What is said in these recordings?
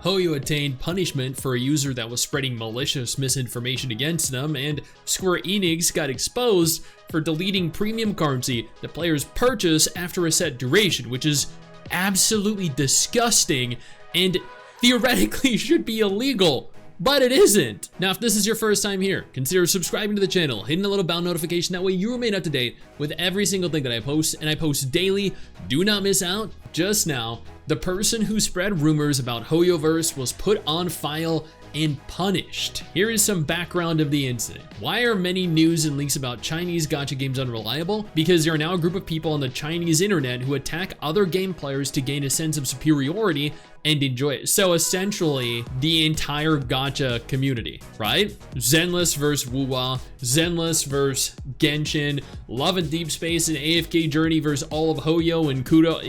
HoYo attained punishment for a user that was spreading malicious misinformation against them, and Square Enix got exposed for deleting premium currency that players purchase after a set duration, which is absolutely disgusting and theoretically should be illegal. But it isn't. Now, if this is your first time here, consider subscribing to the channel, hitting the little bell notification. That way you remain up to date with every single thing that I post, and I post daily. Do not miss out. Just now, the person who spread rumors about HoYoverse was put on file and punished. Here is some background of the incident. Why are many news and leaks about Chinese gacha games unreliable? Because there are now a group of people on the Chinese internet who attack other game players to gain a sense of superiority and enjoy it. So essentially, the entire gacha community, right? Zenless versus Wuwa, Zenless versus Genshin, Love and Deep Space and AFK Journey versus all of HoYo and Kudo.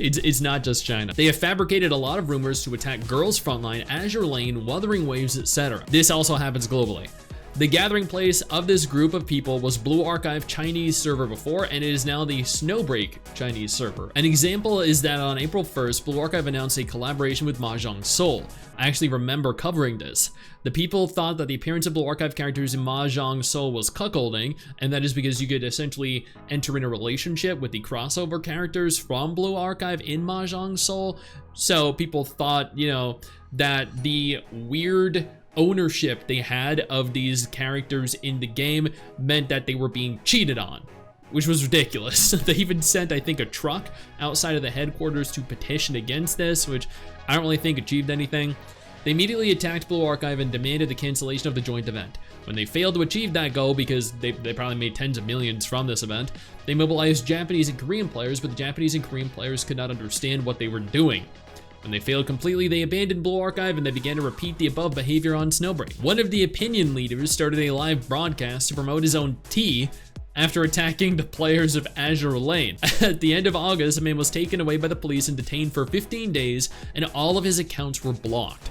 It's not just China. They have fabricated a lot of rumors to attack Girls Frontline, Azure Lane, Wuthering Waves, etc. This also happens globally. The gathering place of this group of people was Blue Archive Chinese server before, and it is now the Snowbreak Chinese server. An example is that on April 1st, Blue Archive announced a collaboration with Mahjong Soul. I actually remember covering this. The people thought that the appearance of Blue Archive characters in Mahjong Soul was cuckolding, and that is because you could essentially enter in a relationship with the crossover characters from Blue Archive in Mahjong Soul. So people thought, you know, that the weird ownership they had of these characters in the game meant that they were being cheated on, which was ridiculous. They even sent, I think, a truck outside of the headquarters to petition against this, which I don't really think achieved anything. They immediately attacked Blue Archive and demanded the cancellation of the joint event. When they failed to achieve that goal, because they probably made tens of millions from this event, they mobilized Japanese and Korean players, but the Japanese and Korean players could not understand what they were doing. When they failed completely, they abandoned Blue Archive and they began to repeat the above behavior on Snowbreak. One of the opinion leaders started a live broadcast to promote his own tea after attacking the players of Azure Lane. At the end of August, a man was taken away by the police and detained for 15 days, and all of his accounts were blocked.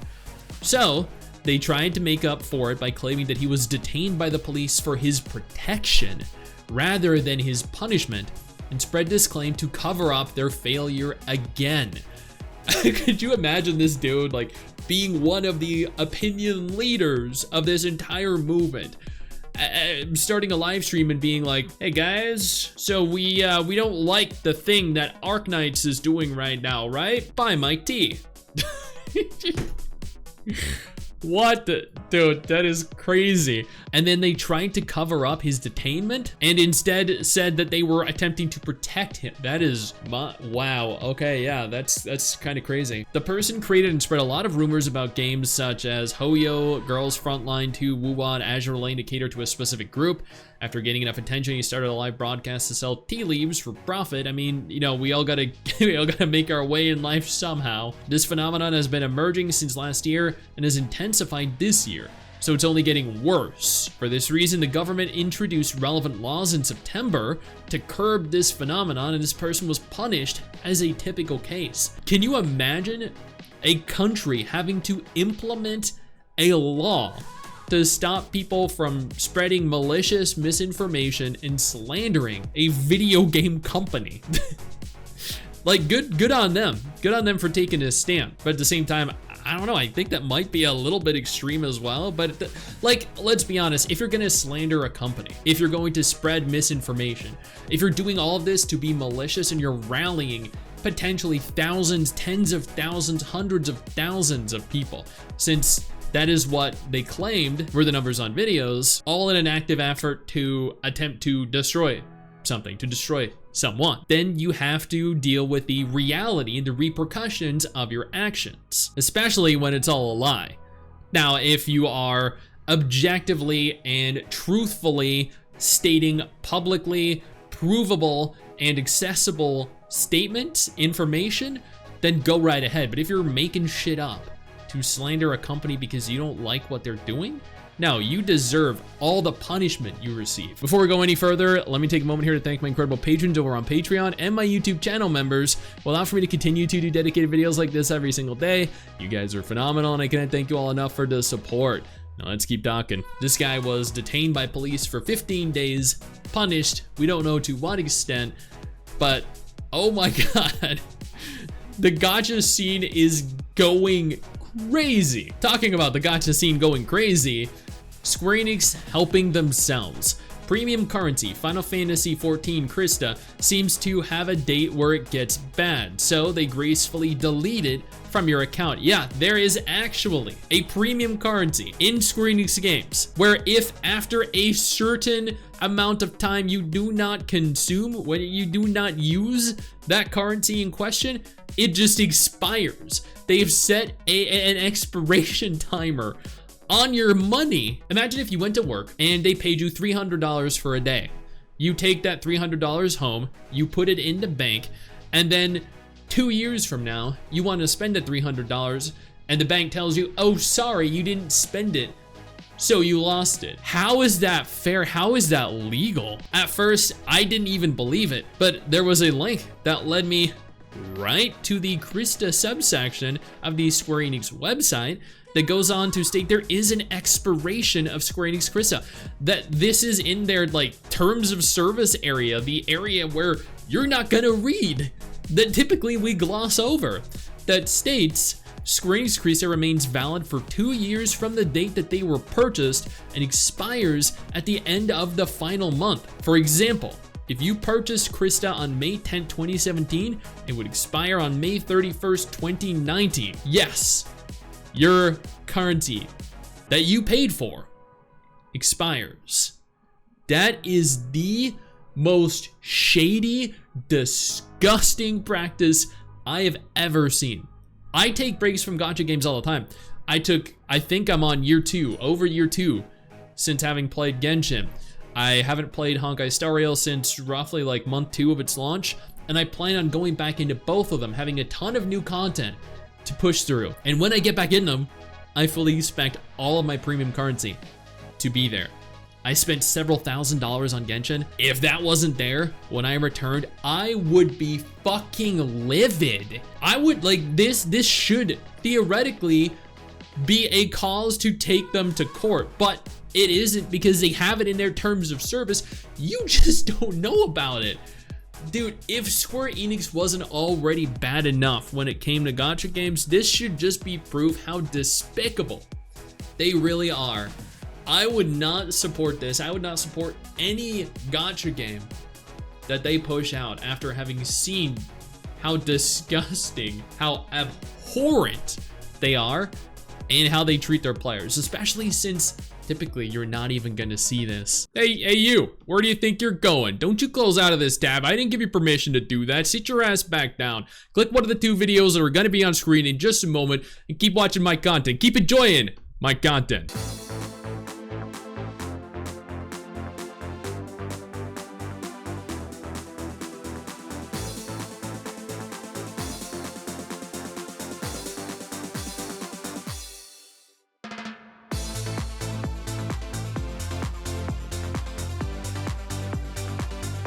So, they tried to make up for it by claiming that he was detained by the police for his protection rather than his punishment, and spread this claim to cover up their failure again. Could you imagine this dude like being one of the opinion leaders of this entire movement, starting a live stream and being like, hey guys, so we don't like the thing that Arknights is doing right now, right? Buy my tea. What the dude, that is crazy. And then they tried to cover up his detainment and instead said that they were attempting to protect him. That is wow. Okay, yeah, that's kind of crazy. The person created and spread a lot of rumors about games such as HoYo, Girls Frontline 2, Wuwa, and Azure Lane to cater to a specific group. After getting enough attention, he started a live broadcast to sell tea leaves for profit. I mean, you know, we all gotta make our way in life somehow. This phenomenon has been emerging since last year and has intensified this year, so it's only getting worse. For this reason, the government introduced relevant laws in September to curb this phenomenon, and this person was punished as a typical case. Can you imagine a country having to implement a law to stop people from spreading malicious misinformation and slandering a video game company? Like, good on them. Good on them for taking a stand. But at the same time, I don't know, I think that might be a little bit extreme as well. But like, let's be honest, if you're gonna slander a company, if you're going to spread misinformation, if you're doing all of this to be malicious and you're rallying potentially thousands, tens of thousands, hundreds of thousands of people, since that is what they claimed were the numbers on videos, all in an active effort to attempt to destroy something, to destroy someone, then you have to deal with the reality and the repercussions of your actions, especially when it's all a lie. Now, if you are objectively and truthfully stating publicly provable and accessible statements, information, then go right ahead. But if you're making shit up to slander a company because you don't like what they're doing, no, you deserve all the punishment you receive. Before we go any further, let me take a moment here to thank my incredible patrons over on Patreon and my YouTube channel members who allow for me to continue to do dedicated videos like this every single day. You guys are phenomenal, and I can't thank you all enough for the support. Now let's keep talking. This guy was detained by police for 15 days, punished, we don't know to what extent, but oh my god. The gacha scene is going crazy. Talking about the gacha scene going crazy, Square Enix helping themselves. Premium currency, Final Fantasy XIV Krista, seems to have a date where it gets bad, so they gracefully delete it from your account. Yeah, there is actually a premium currency in Square Enix games where if after a certain amount of time you do not consume, when you do not use that currency in question, it just expires. They've set an expiration timer on your money. Imagine if you went to work and they paid you $300 for a day. You take that $300 home, you put it in the bank, and then 2 years from now, you want to spend the $300 and the bank tells you, oh, sorry, you didn't spend it, so you lost it. How is that fair? How is that legal? At first, I didn't even believe it, but there was a link that led me right to the Krista subsection of the Square Enix website that goes on to state there is an expiration of Square Enix Krista, that this is in their like terms of service area, the area where you're not gonna read, that typically we gloss over, that states Square Enix Krista remains valid for 2 years from the date that they were purchased and expires at the end of the final month. For example, if you purchased Krista on May 10, 2017, it would expire on May 31st, 2019. Yes, your currency that you paid for expires. That is the most shady, disgusting practice I have ever seen. I take breaks from gacha games all the time. I think I'm on over year two since having played Genshin. I haven't played Honkai Star Rail since roughly like month 2 of its launch, and I plan on going back into both of them, having a ton of new content to push through. And when I get back in them, I fully expect all of my premium currency to be there. I spent several $1,000s on Genshin. If that wasn't there when I returned, I would be fucking livid. I would like this should theoretically be a cause to take them to court, but it isn't because they have it in their terms of service. You just don't know about it. Dude, if Square Enix wasn't already bad enough when it came to gacha games, this should just be proof how despicable they really are. I would not support this. I would not support any gacha game that they push out after having seen how disgusting, how abhorrent they are and how they treat their players, especially since typically you're not even gonna see this. Hey you, where do you think you're going? Don't you close out of this tab. I didn't give you permission to do that. Sit your ass back down. Click one of the 2 videos that are gonna be on screen in just a moment and keep watching my content. Keep enjoying my content.